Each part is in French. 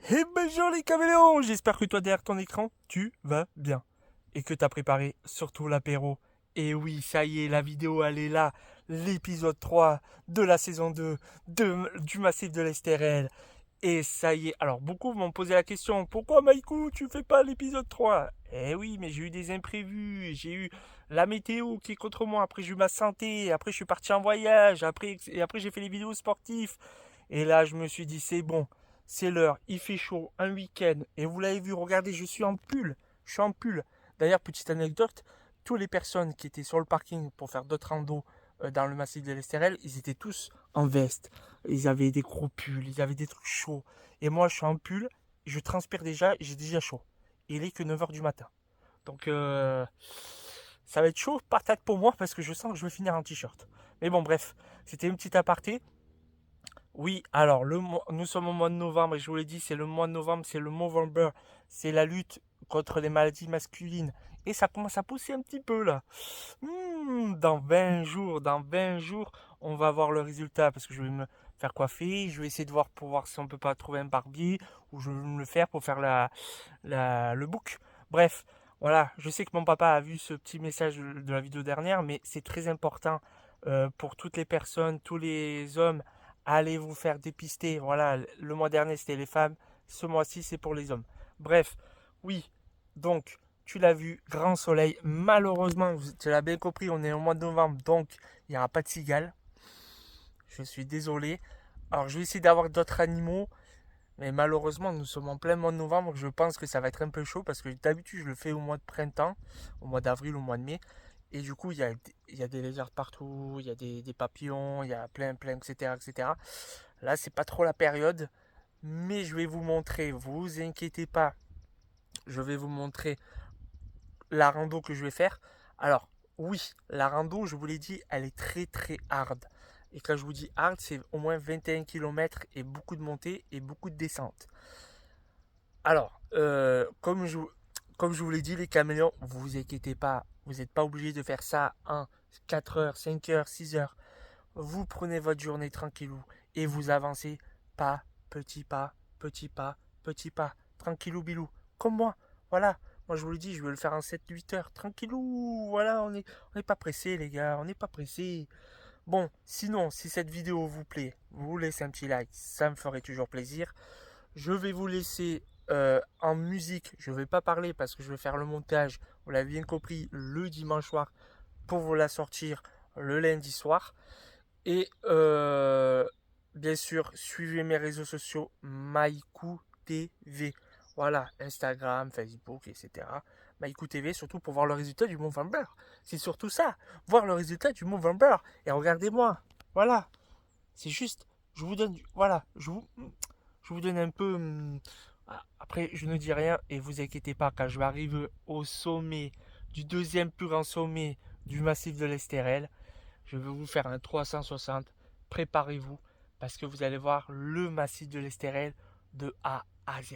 Eh bonjour les caméléons, j'espère que toi derrière ton écran, tu vas bien. Et que t'as préparé surtout l'apéro. Et oui, ça y est, la vidéo elle est là. L'épisode 3 de la saison 2 du Massif de l'Estérel. Et ça y est, alors beaucoup m'ont posé la question, pourquoi Maïkou tu fais pas l'épisode 3? Eh oui, mais j'ai eu des imprévus, j'ai eu la météo qui est contre moi, après j'ai eu ma santé, après je suis parti en voyage, après j'ai fait les vidéos sportives. Et là je me suis dit c'est bon, c'est l'heure, il fait chaud, un week-end, et vous l'avez vu, regardez, je suis en pull. D'ailleurs, petite anecdote, toutes les personnes qui étaient sur le parking pour faire d'autres randos dans le massif de l'Estérel, ils étaient tous en veste. Ils avaient des gros pulls, ils avaient des trucs chauds. Et moi, je suis en pull, je transpire déjà, j'ai déjà chaud. Et il est que 9h du matin. Donc, ça va être chaud, patate pour moi, parce que je sens que je vais finir en t-shirt. Mais bon, bref, c'était une petite aparté. Oui, alors nous sommes au mois de novembre et je vous l'ai dit, c'est le mois de novembre, c'est le Movember, c'est la lutte contre les maladies masculines. Et ça commence à pousser un petit peu là. Dans 20 jours, on va voir le résultat parce que je vais me faire coiffer, je vais essayer de voir pour voir si on peut pas trouver un barbier ou je vais me le faire pour faire le book. Bref, voilà, je sais que mon papa a vu ce petit message de la vidéo dernière, mais c'est très important pour toutes les personnes, tous les hommes. Allez vous faire dépister. Voilà, le mois dernier c'était les femmes, ce mois-ci c'est pour les hommes. Bref, oui, donc tu l'as vu, grand soleil. Malheureusement, tu l'as bien compris, on est au mois de novembre, donc il n'y aura pas de cigales. Je suis désolé. Alors je vais essayer d'avoir d'autres animaux, mais malheureusement nous sommes en plein mois de novembre. Je pense que ça va être un peu chaud parce que d'habitude je le fais au mois de printemps, au mois d'avril, au mois de mai. Et du coup, il y a des lézards partout, il y a des papillons, il y a plein, etc., etc. Là, c'est pas trop la période, mais je vais vous montrer, vous inquiétez pas, je vais vous montrer la rando que je vais faire. Alors, oui, la rando, je vous l'ai dit, elle est très hard. Et quand je vous dis hard, c'est au moins 21 km et beaucoup de montées et beaucoup de descentes. Alors, comme je vous l'ai dit, les caméléons, vous inquiétez pas, vous n'êtes pas obligé de faire ça en 4 heures, 5 heures, 6 heures. Vous prenez votre journée tranquillou et vous avancez pas, petit pas, petit pas, petit pas, tranquillou bilou, comme moi. Voilà, moi je vous le dis, je vais le faire en 7-8 heures, tranquillou. Voilà, on n'est pas pressé les gars, on n'est pas pressé. Bon, sinon, si cette vidéo vous plaît, vous laissez un petit like, ça me ferait toujours plaisir. Je vais vous laisser en musique, je ne vais pas parler parce que je vais faire le montage, vous l'avez bien compris, le dimanche soir pour vous la sortir le lundi soir. Et bien sûr, suivez mes réseaux sociaux Maïkou TV. Voilà, Instagram, Facebook, etc. Maïkou TV, surtout pour voir le résultat du Movember. C'est surtout ça, voir le résultat du Movember. Et regardez-moi, voilà, c'est juste, je vous donne, voilà, je vous donne un peu. Après, je ne dis rien et vous inquiétez pas, quand je vais arriver au sommet du deuxième plus grand sommet du massif de l'Estérel, je vais vous faire un 360. Préparez-vous parce que vous allez voir le massif de l'Estérel de A à Z.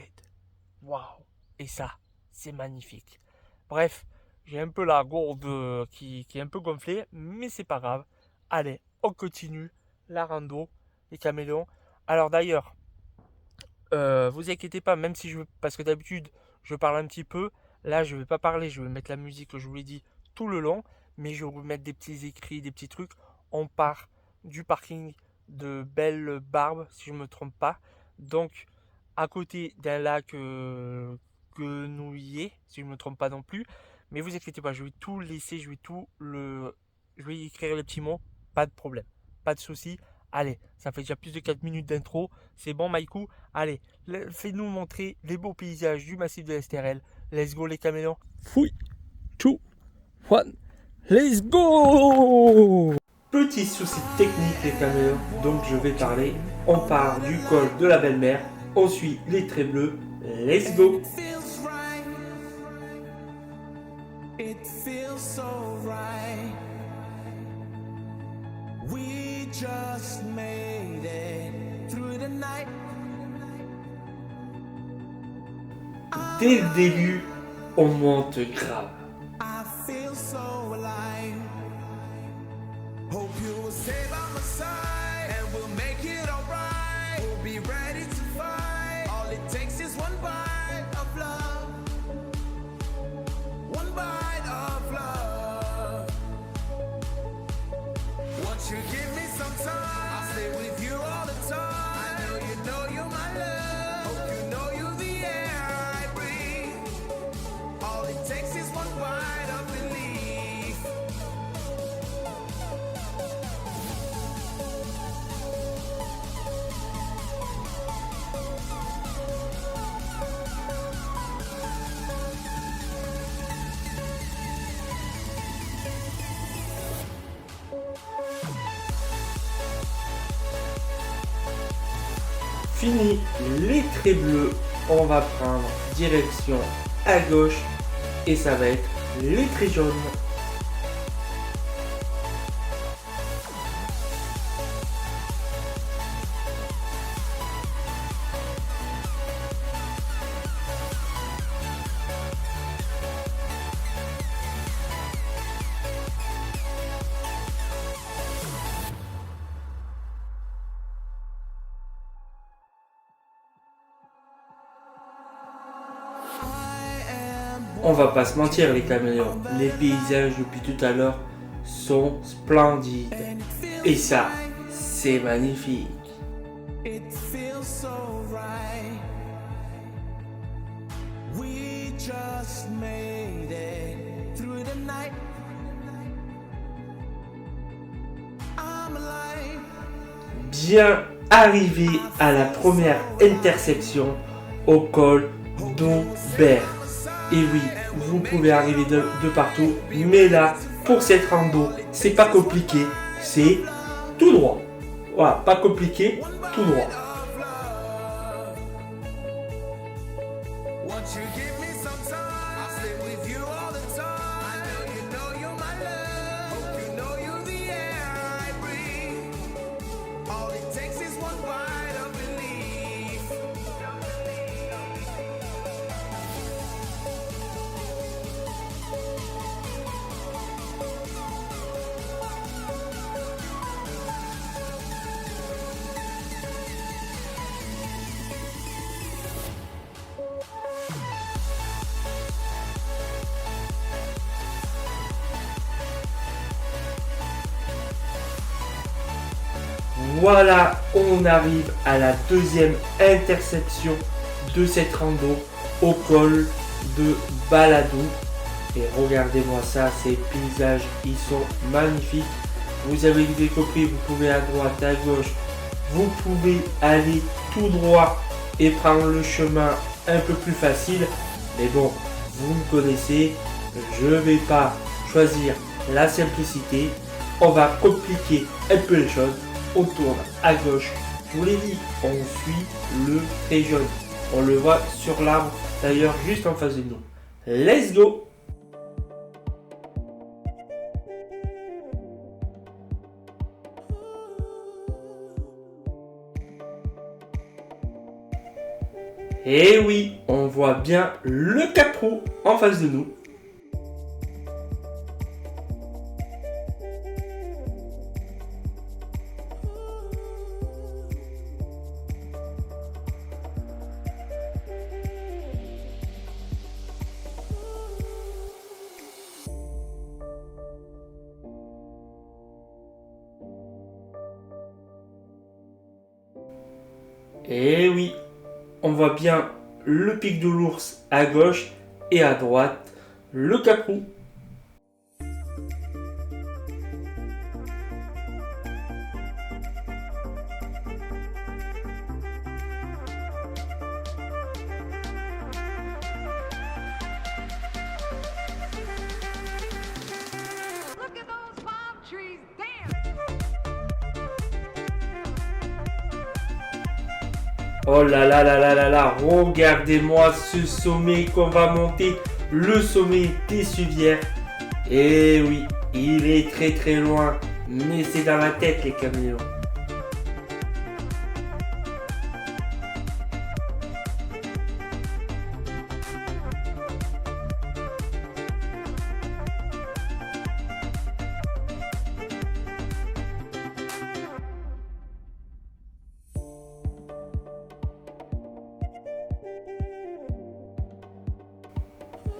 Waouh! Et ça, c'est magnifique. Bref, j'ai un peu la gourde qui est un peu gonflée, mais c'est pas grave. Allez, on continue la rando, les caméléons. Alors d'ailleurs, vous inquiétez pas, même si parce que d'habitude je parle un petit peu, là je vais pas parler, je vais mettre la musique que je vous l'ai dit tout le long, mais je vais vous mettre des petits écrits, des petits trucs. On part du parking de Belle Barbe, si je ne me trompe pas. Donc à côté d'un lac Genouillé, si je ne me trompe pas non plus. Mais vous inquiétez pas, je vais tout laisser, je vais écrire les petits mots, pas de problème, pas de souci. Allez, ça fait déjà plus de 4 minutes d'intro. C'est bon, Maïkou? Allez, fais-nous montrer les beaux paysages du massif de l'Estérel. Let's go, les caméléons. 3, 2, 1, let's go! Petit souci technique, les caméléons, donc je vais parler. On part du col de la belle-mère, on suit les traits bleus. Let's go! It feels so right. We just made it through the night. Dès le début, on monte grave. I feel so alive. Hope you will stay by my side and we'll make it alright. We'll be ready to fight. All it takes is Fini les traits bleus, on va prendre direction à gauche et ça va être les traits jaunes. On va pas se mentir les caméléons, les paysages depuis tout à l'heure sont splendides. Et ça, c'est magnifique. It feels so right. We just made it through the night. I'm alive. Bien arrivé à la première intersection au col d'Aubert. Et oui, vous pouvez arriver de partout, mais là, pour cette rando, c'est pas compliqué, c'est tout droit. Voilà, pas compliqué, tout droit. Voilà, on arrive à la deuxième intersection de cette rando au col de Baladou. Et regardez-moi ça, ces paysages, ils sont magnifiques. Vous avez compris, vous pouvez à droite, à gauche. Vous pouvez aller tout droit et prendre le chemin un peu plus facile. Mais bon, vous me connaissez, je ne vais pas choisir la simplicité. On va compliquer un peu les choses. On tourne à gauche, je vous l'ai dit, on suit le trait jaune. On le voit sur l'arbre, d'ailleurs juste en face de nous. Let's go! Et oui, on voit bien le Cap-Roux en face de nous. Et oui, on voit bien le pic de l'ours à gauche et à droite, le Cap-Roux. Oh là là là là là là, regardez-moi ce sommet qu'on va monter, le sommet des Suvières. Et oui, il est très très loin, mais c'est dans la tête les caméléons.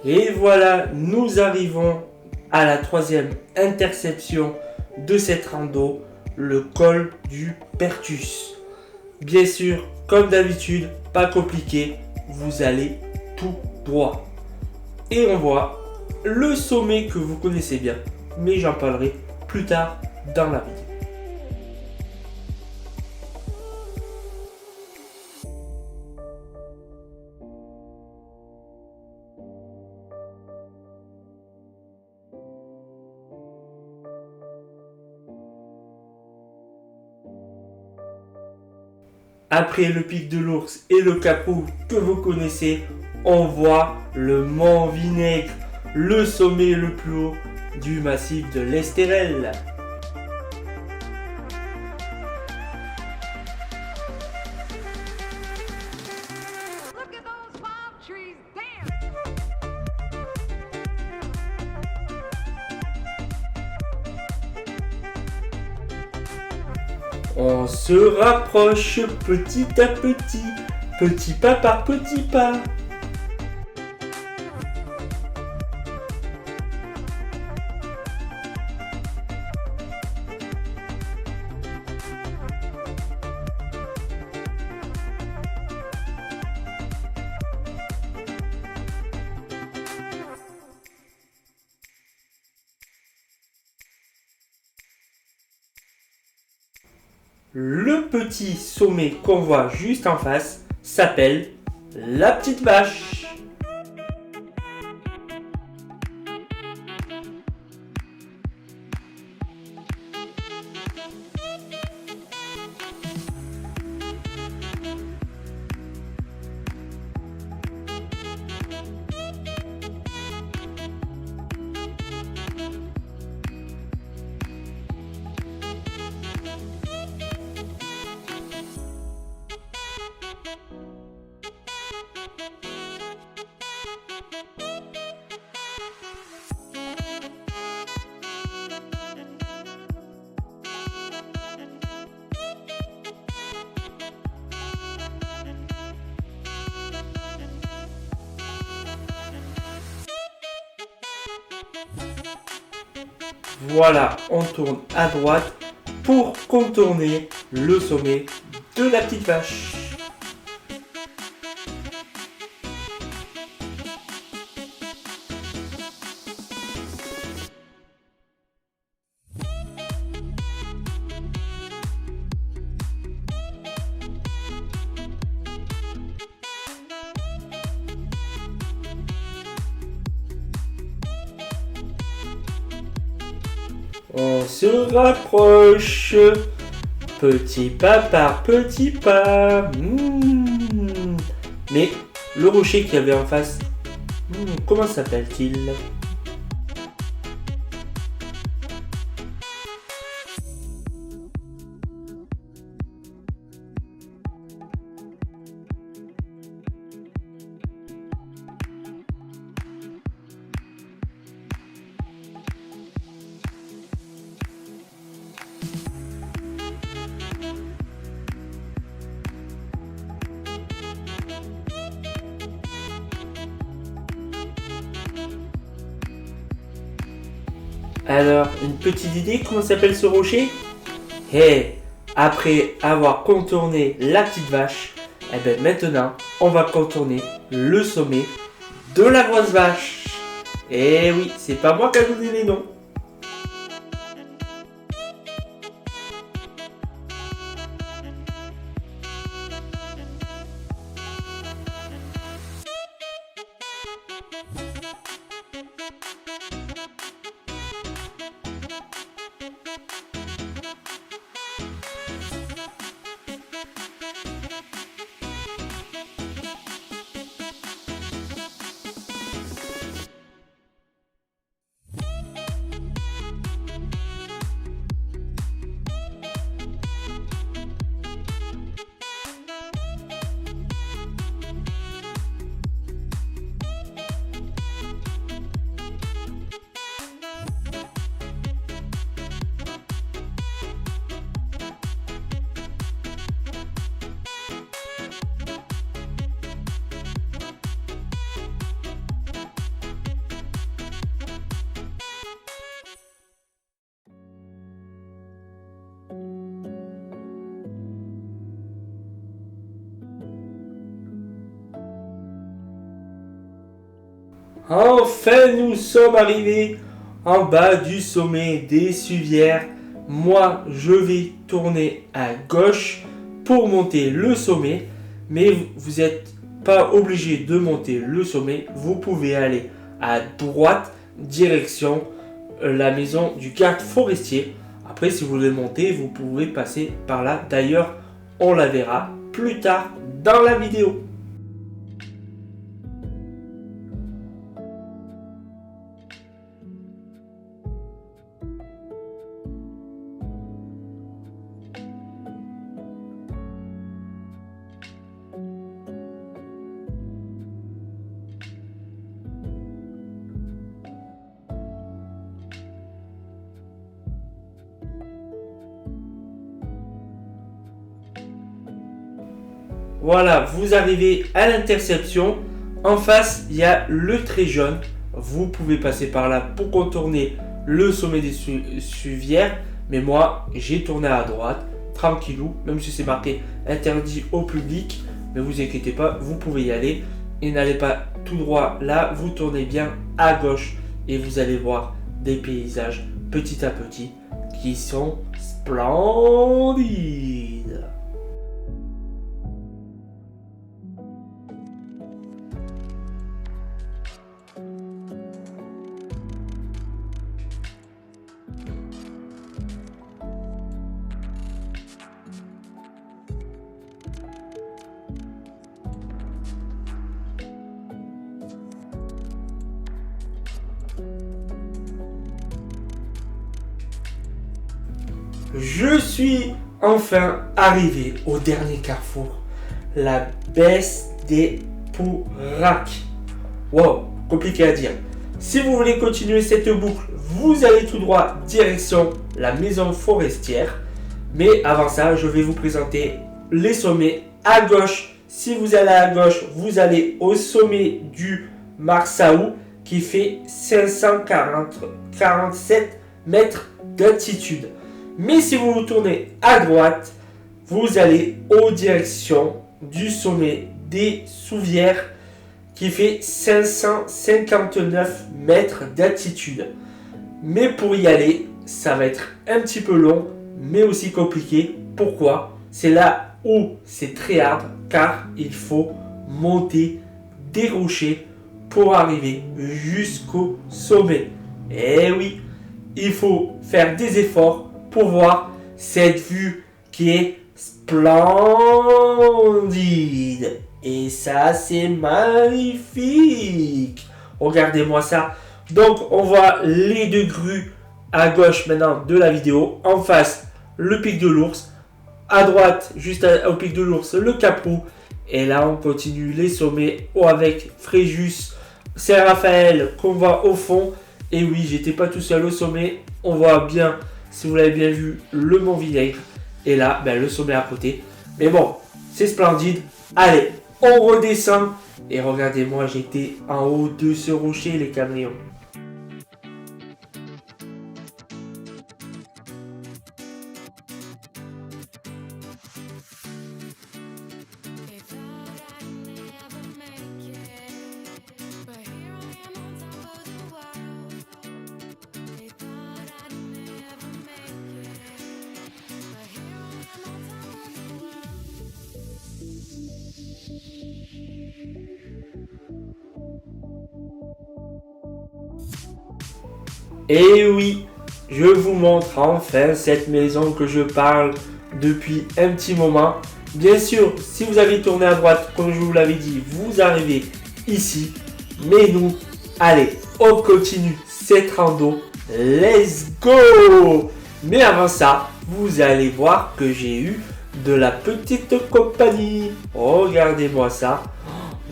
Et voilà, nous arrivons à la troisième intersection de cette rando, le col du Pertus. Bien sûr, comme d'habitude, pas compliqué, vous allez tout droit. Et on voit le sommet que vous connaissez bien, mais j'en parlerai plus tard dans la vidéo. Après le pic de l'ours et le cap rouge que vous connaissez, on voit le mont Vinaigre, le sommet le plus haut du massif de l'Estérel. On se rapproche petit à petit pas par petit pas. Le petit sommet qu'on voit juste en face s'appelle la petite vache. Voilà, on tourne à droite pour contourner le sommet de la petite vache. On se rapproche, petit pas par petit pas. Mais le rocher qu'il y avait en face, comment s'appelle-t-il ? Alors, une petite idée comment s'appelle ce rocher ? Après avoir contourné la petite vache, maintenant, on va contourner le sommet de la grosse vache. Oui, c'est pas moi qui ai donné les noms. Enfin, nous sommes arrivés en bas du sommet des Suvières. Moi, je vais tourner à gauche pour monter le sommet. Mais vous n'êtes pas obligé de monter le sommet. Vous pouvez aller à droite, direction la maison du garde forestier. Après, si vous voulez monter, vous pouvez passer par là. D'ailleurs, on la verra plus tard dans la vidéo. Voilà, vous arrivez à l'interception. En face, il y a le trait jaune. Vous pouvez passer par là pour contourner le sommet des Suvières. Mais moi, j'ai tourné à droite, tranquillou, même si c'est marqué interdit au public. Mais vous inquiétez pas, vous pouvez y aller. Et n'allez pas tout droit là, vous tournez bien à gauche. Et vous allez voir des paysages petit à petit qui sont splendides. Je suis enfin arrivé au dernier carrefour, la baisse des Pouracs. Wow, compliqué à dire. Si vous voulez continuer cette boucle, vous allez tout droit direction la maison forestière. Mais avant ça, je vais vous présenter les sommets à gauche. Si vous allez à gauche, vous allez au sommet du Marsaou qui fait 547 mètres d'altitude. Mais si vous vous tournez à droite, vous allez aux directions du sommet des Souvières qui fait 559 mètres d'altitude. Mais pour y aller, ça va être un petit peu long, mais aussi compliqué. Pourquoi? C'est là où c'est très hard, car il faut monter des rochers pour arriver jusqu'au sommet. Et oui, il faut faire des efforts pour voir cette vue qui est splendide. Et ça, c'est magnifique. Regardez-moi ça. Donc, on voit les deux grues à gauche maintenant de la vidéo. En face, le pic de l'ours. À droite, juste au pic de l'ours, le Cap-Roux. Et là, on continue les sommets avec Fréjus, Saint-Raphaël qu'on voit au fond. Et oui, j'étais pas tout seul au sommet. On voit bien, si vous l'avez bien vu, le Mont Villers. Et là, le sommet à côté. Mais bon, c'est splendide. Allez, on redescend. Et regardez-moi, j'étais en haut de ce rocher, les caméléons. Et oui, je vous montre enfin cette maison que je parle depuis un petit moment. Bien sûr, si vous avez tourné à droite, comme je vous l'avais dit, vous arrivez ici. Mais nous, allez, on continue cette rando. Let's go! Mais avant ça, vous allez voir que j'ai eu de la petite compagnie. Regardez-moi ça.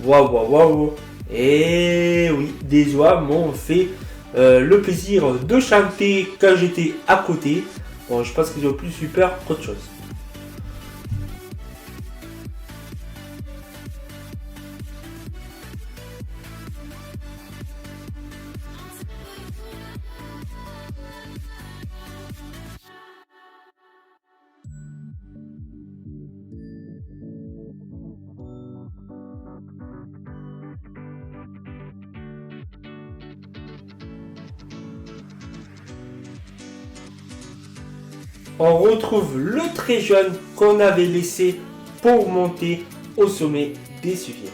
Waouh, waouh, waouh. Et oui, des oies m'ont fait le plaisir de chanter quand j'étais à côté. Bon, je pense qu'ils ont plus super qu'autre chose. On retrouve le trait jaune qu'on avait laissé pour monter au sommet des Suvières.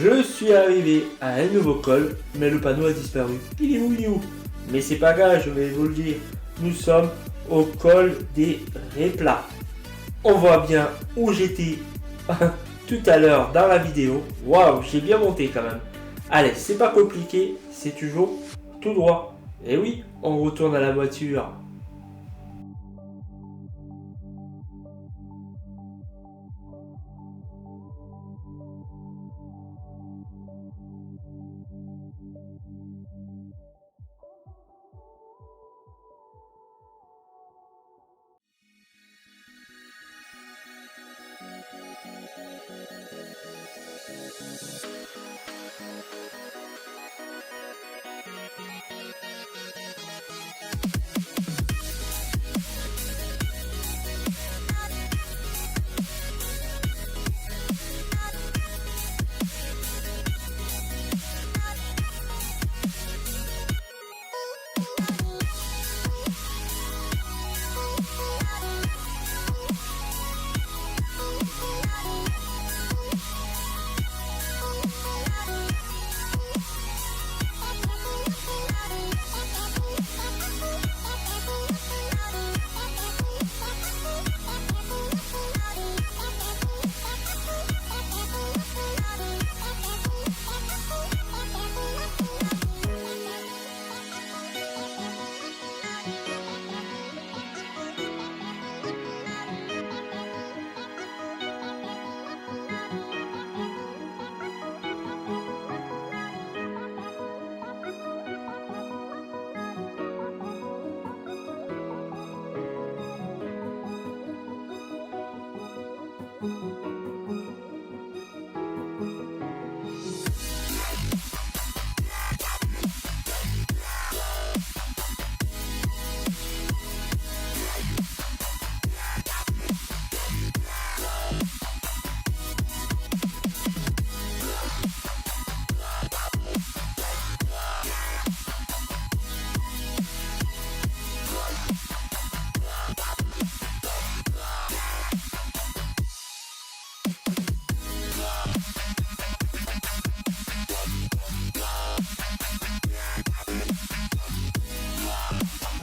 Je suis arrivé à un nouveau col, mais le panneau a disparu. Il est où, il est où? Mais c'est pas grave, je vais vous le dire. Nous sommes au col des Réplats. On voit bien où j'étais tout à l'heure dans la vidéo. Waouh, j'ai bien monté quand même. Allez, c'est pas compliqué, c'est toujours tout droit. Et oui, on retourne à la voiture.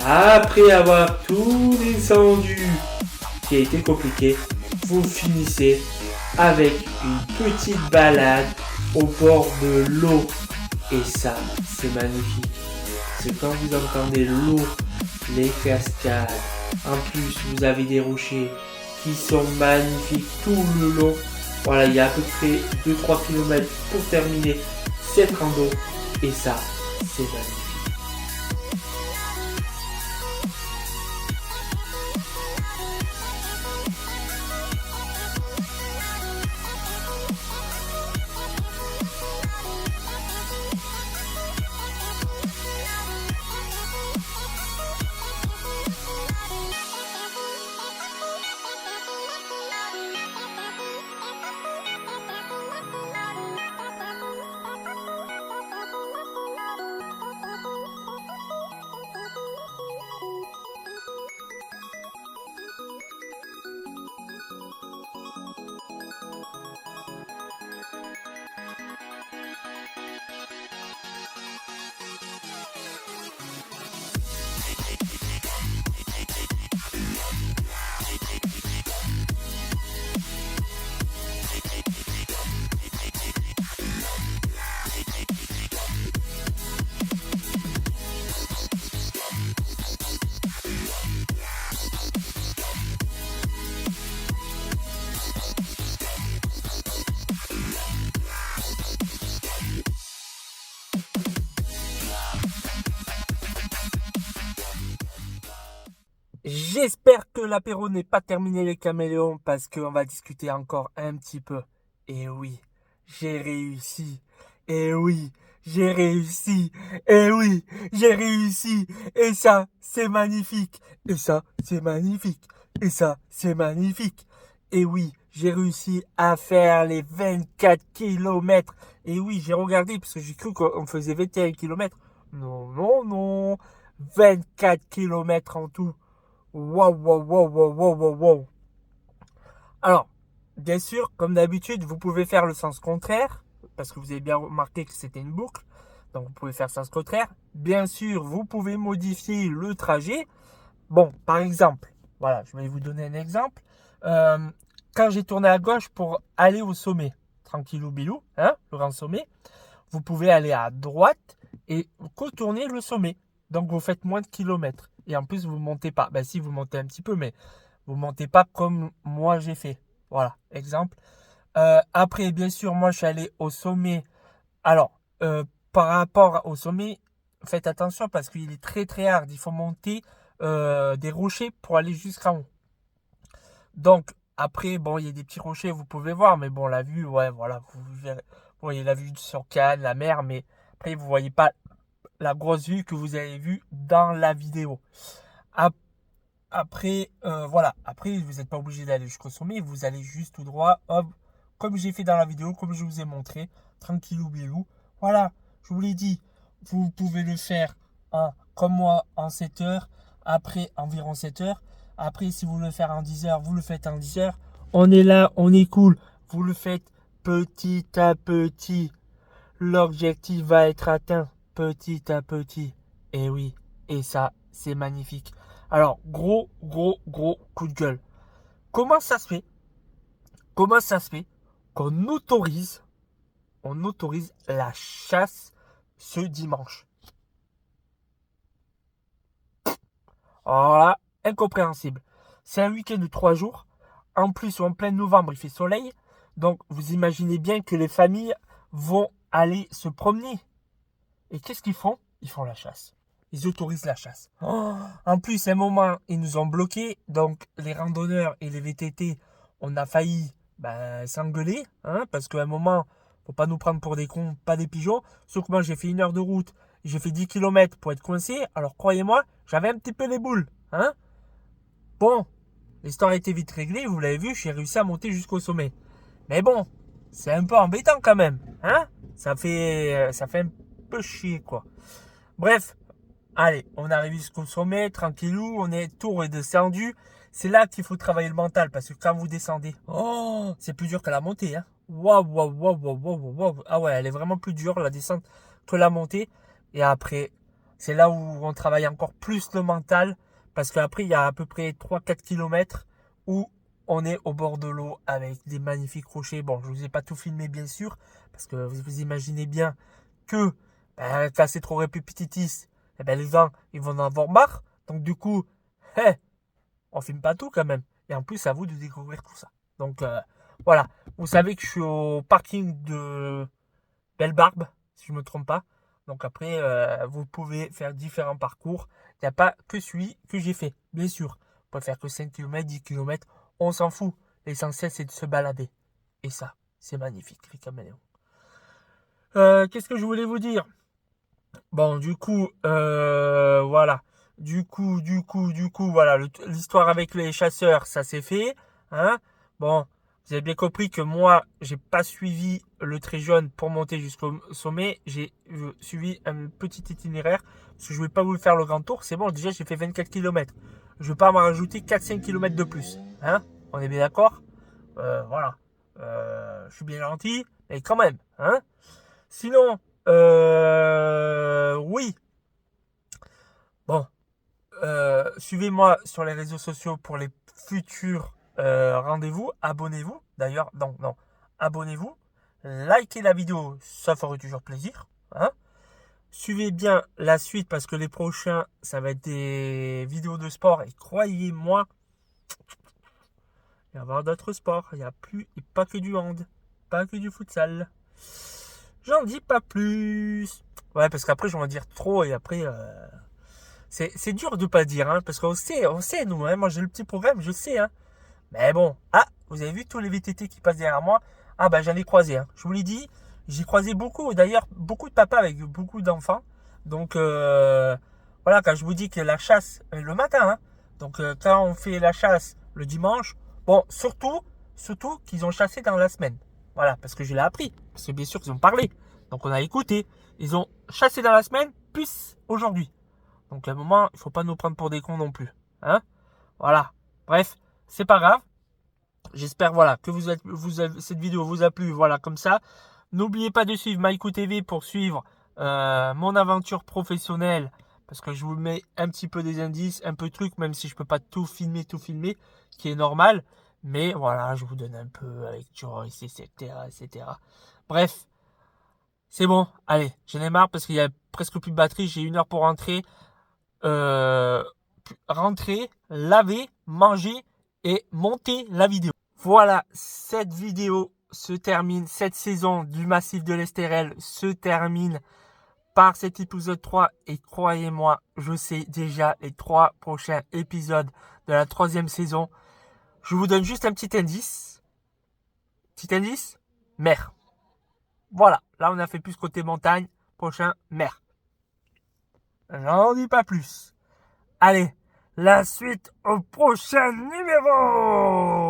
Après avoir tout descendu, qui a été compliqué, vous finissez avec une petite balade au bord de l'eau. Et ça, c'est magnifique. C'est quand vous entendez l'eau, les cascades. En plus, vous avez des rochers qui sont magnifiques tout le long. Voilà, il y a à peu près 2-3 km pour terminer cette rando. Et ça, c'est magnifique. J'espère que l'apéro n'est pas terminé les caméléons parce qu'on va discuter encore un petit peu. Et oui, j'ai réussi. Et oui, j'ai réussi. Et oui, j'ai réussi. Et ça, c'est magnifique. Et ça, c'est magnifique. Et ça, c'est magnifique. Et oui, j'ai réussi à faire les 24 kilomètres. Et oui, j'ai regardé parce que j'ai cru qu'on faisait 21 kilomètres. Non, non, non. 24 kilomètres en tout. Wow, wow, wow, wow, wow, wow, wow. Alors, bien sûr, comme d'habitude, vous pouvez faire le sens contraire. parce que vous avez bien remarqué que c'était une boucle. Donc vous pouvez faire sens contraire. Bien sûr, vous pouvez modifier le trajet. Bon, par exemple, voilà, je vais vous donner un exemple. Quand j'ai tourné à gauche pour aller au sommet, tranquillou bilou, hein, le grand sommet, vous pouvez aller à droite et contourner le sommet. Donc vous faites moins de kilomètres. Et en plus, vous ne montez pas. Ben si, vous montez un petit peu, mais vous ne montez pas comme moi j'ai fait. Voilà, exemple. Après, bien sûr, moi je suis allé au sommet. Alors, par rapport au sommet, faites attention parce qu'il est très très hard. Il faut monter des rochers pour aller jusqu'en haut. Donc, après, bon, il y a des petits rochers, vous pouvez voir, mais bon, la vue, ouais, voilà, vous voyez la vue sur Cannes, la mer, mais après, vous voyez pas la grosse vue que vous avez vue dans la vidéo. Après, voilà, après, vous n'êtes pas obligé d'aller jusqu'au sommet, vous allez juste tout droit, hop, comme j'ai fait dans la vidéo, comme je vous ai montré, tranquillou bilou. Voilà, je vous l'ai dit, vous pouvez le faire comme moi en 7 heures, après environ 7 heures. Après, si vous voulez le faire en 10 heures, vous le faites en 10 heures. On est là, on est cool. Vous le faites petit à petit. L'objectif va être atteint petit à petit. Et oui, et ça, c'est magnifique. Alors, gros coup de gueule. Comment ça se fait? Comment ça se fait qu'on autorise la chasse ce dimanche? Alors là, incompréhensible. C'est un week-end de 3 jours. En plus, en plein novembre, il fait soleil. Donc, vous imaginez bien que les familles vont aller se promener. Et qu'est-ce qu'ils font? Ils font la chasse. Ils autorisent la chasse. Oh, en plus, à un moment, ils nous ont bloqués. Donc, les randonneurs et les VTT, on a failli s'engueuler. Hein, parce qu'à un moment, faut pas nous prendre pour des cons, pas des pigeons. Sauf que moi, j'ai fait 1 heure de route. J'ai fait 10 km pour être coincé. Alors, croyez-moi, j'avais un petit peu les boules. Hein. Bon, l'histoire a été vite réglée. Vous l'avez vu, j'ai réussi à monter jusqu'au sommet. Mais bon, c'est un peu embêtant quand même. Hein, ça fait un peu chier, quoi. Bref, allez, on arrive jusqu'au sommet, tranquillou, on est tout redescendu. C'est là qu'il faut travailler le mental, parce que quand vous descendez, oh, c'est plus dur que la montée, hein. Waouh, waouh, waouh, waouh, waouh, waouh. Ah ouais, elle est vraiment plus dure, la descente, que la montée. Et après, c'est là où on travaille encore plus le mental, parce qu'après, il y a à peu près 3-4 km où on est au bord de l'eau avec des magnifiques rochers. Bon, je ne vous ai pas tout filmé, bien sûr, parce que vous imaginez bien que quand c'est trop répétitif, eh ben, les gens, ils vont en avoir marre. Donc, du coup, on filme pas tout quand même. Et en plus, à vous de découvrir tout ça. Donc, voilà. Vous savez que je suis au parking de Belle-Barbe, si je ne me trompe pas. Donc, après, vous pouvez faire différents parcours. Il n'y a pas que celui que j'ai fait, bien sûr. Vous pouvez faire que 5 km, 10 km. On s'en fout. L'essentiel, c'est de se balader. Et ça, c'est magnifique, les caméléons. Qu'est-ce que je voulais vous dire? Bon, du coup, voilà. Du coup, voilà. L'histoire avec les chasseurs, ça s'est fait. Hein. Bon, vous avez bien compris que moi, j'ai pas suivi le trait jaune pour monter jusqu'au sommet. J'ai suivi un petit itinéraire. Parce que je ne vais pas vous faire le grand tour. C'est bon, déjà, j'ai fait 24 km. Je ne vais pas m'en rajouter 4-5 km de plus. Hein. On est bien d'accord? Voilà. Je suis bien gentil, mais quand même. Hein. Sinon, oui. Bon, suivez-moi sur les réseaux sociaux pour les futurs rendez-vous. Abonnez-vous. D'ailleurs, non, non. Abonnez-vous. Likez la vidéo, ça ferait toujours plaisir. Hein. Suivez bien la suite parce que les prochains, ça va être des vidéos de sport. Et croyez-moi, il va y avoir d'autres sports. Il n'y a plus, et pas que du hand, pas que du futsal. J'en dis pas plus. Ouais, parce qu'après, je vais en dire trop et après, c'est dur de pas dire, hein, parce qu'on sait, nous, hein, moi j'ai le petit programme, je sais, hein. Mais bon, ah, vous avez vu tous les VTT qui passent derrière moi? Ah, bah j'en ai croisé, hein. Je vous l'ai dit, j'ai croisé beaucoup, d'ailleurs, beaucoup de papas avec beaucoup d'enfants. Donc, voilà, quand je vous dis que la chasse, le matin, hein. Donc, quand on fait la chasse le dimanche, bon, surtout qu'ils ont chassé dans la semaine. Voilà, parce que je l'ai appris. Parce que bien sûr, ils ont parlé. Donc, on a écouté. Ils ont chassé dans la semaine, plus aujourd'hui. Donc, à un moment, il ne faut pas nous prendre pour des cons non plus. Hein. Voilà. Bref, c'est pas grave. J'espère, voilà, que cette vidéo vous a plu. Voilà, comme ça. N'oubliez pas de suivre Maïkou TV pour suivre mon aventure professionnelle. Parce que je vous mets un petit peu des indices, un peu de trucs, même si je peux pas tout filmer, qui est normal. Mais voilà, je vous donne un peu avec Joyce, etc., etc. Bref, c'est bon. Allez, j'en ai marre parce qu'il y a presque plus de batterie. J'ai 1 heure pour rentrer. Euh, Rentrer, laver, manger et monter la vidéo. Voilà, cette vidéo se termine, cette saison du Massif de l'Estérel se termine par cet épisode 3 et croyez-moi, je sais déjà les 3 prochains épisodes de la 3e saison. Je vous donne juste un petit indice. Petit indice, mer. Voilà, là on a fait plus côté montagne, prochain mer. J'en dis pas plus. Allez, la suite au prochain numéro.